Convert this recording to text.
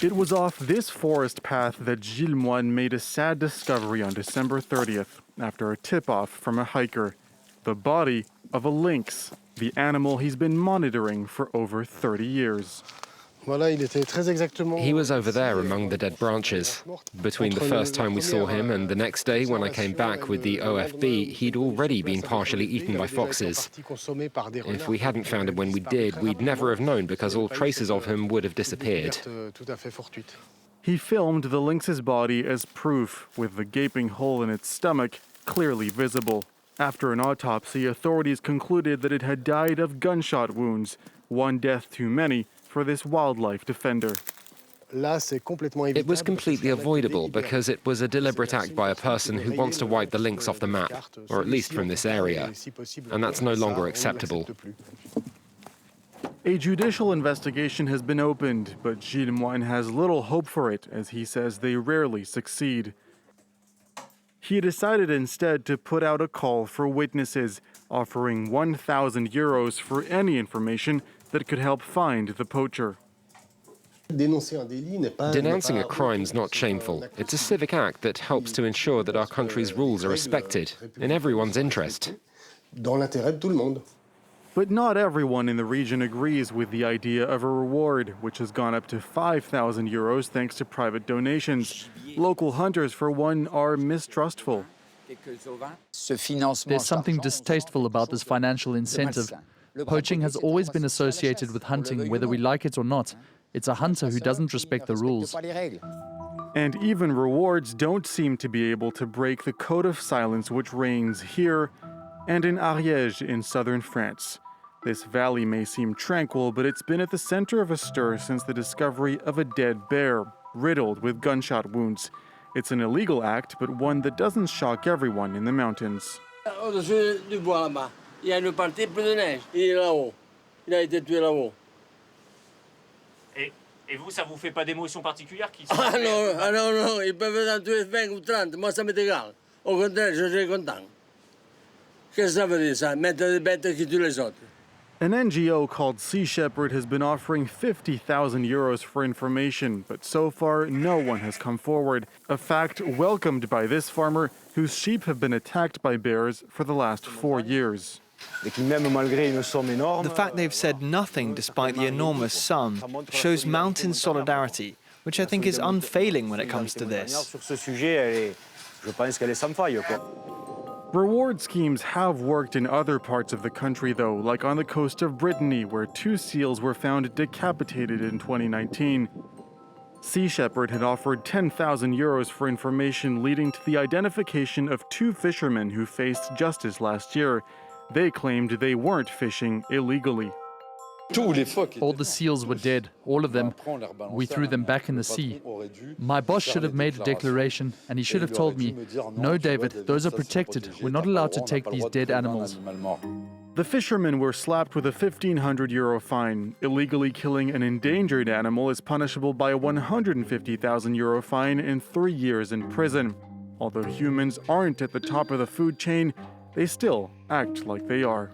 It was off this forest path that Gilles Moine made a sad discovery on December 30th after a tip-off from a hiker. The body of a lynx, the animal he's been monitoring for over 30 years. He was over there among the dead branches. Between the first time we saw him and the next day when I came back with the OFB, he'd already been partially eaten by foxes. If we hadn't found him when we did, we'd never have known because all traces of him would have disappeared. He filmed the lynx's body as proof, with the gaping hole in its stomach clearly visible. After an autopsy, authorities concluded that it had died of gunshot wounds, one death too many for this wildlife defender. It was completely avoidable because it was a deliberate act by a person who wants to wipe the lynx off the map, or at least from this area, and that's no longer acceptable. A judicial investigation has been opened, but Gilles Moine has little hope for it, as he says they rarely succeed. He decided instead to put out a call for witnesses, offering 1,000 euros for any information that could help find the poacher. Denouncing a crime is not shameful. It's a civic act that helps to ensure that our country's rules are respected, in everyone's interest. But not everyone in the region agrees with the idea of a reward, which has gone up to 5,000 euros thanks to private donations. Local hunters, for one, are mistrustful. There's something distasteful about this financial incentive. Poaching has always been associated with hunting, whether we like it or not. It's a hunter who doesn't respect the rules. And even rewards don't seem to be able to break the code of silence which reigns here and in Ariège in southern France. This valley may seem tranquil, but it's been at the center of a stir since the discovery of a dead bear, riddled with gunshot wounds. It's an illegal act, but one that doesn't shock everyone in the mountains. Il y a une partie plus de neige. Il est là-haut. Il a été tué là-haut. Et vous, ça vous fait pas d'émotion particulière qui Ah non, ils peuvent en tuer 20 ou 30. Moi, ça m'est égal. Au contraire, je suis content. Qu'est-ce que ça veut dire, ça? Mettre des bêtes qui tuent les autres. An NGO called Sea Shepherd has been offering 50,000 euros for information, but so far no one has come forward, a fact welcomed by this farmer whose sheep have been attacked by bears for the last 4 years. The fact they've said nothing despite the enormous sum shows mountain solidarity, which I think is unfailing when it comes to this. Reward schemes have worked in other parts of the country, though, like on the coast of Brittany, where 2 seals were found decapitated in 2019. Sea Shepherd had offered 10,000 euros for information leading to the identification of 2 fishermen who faced justice last year. They claimed they weren't fishing illegally. All the seals were dead, all of them. We threw them back in the sea. My boss should have made a declaration, and he should have told me, "No, David, those are protected. We're not allowed to take these dead animals." The fishermen were slapped with a 1,500 euro fine. Illegally killing an endangered animal is punishable by a 150,000 euro fine and 3 years in prison. Although humans aren't at the top of the food chain, they still act like they are.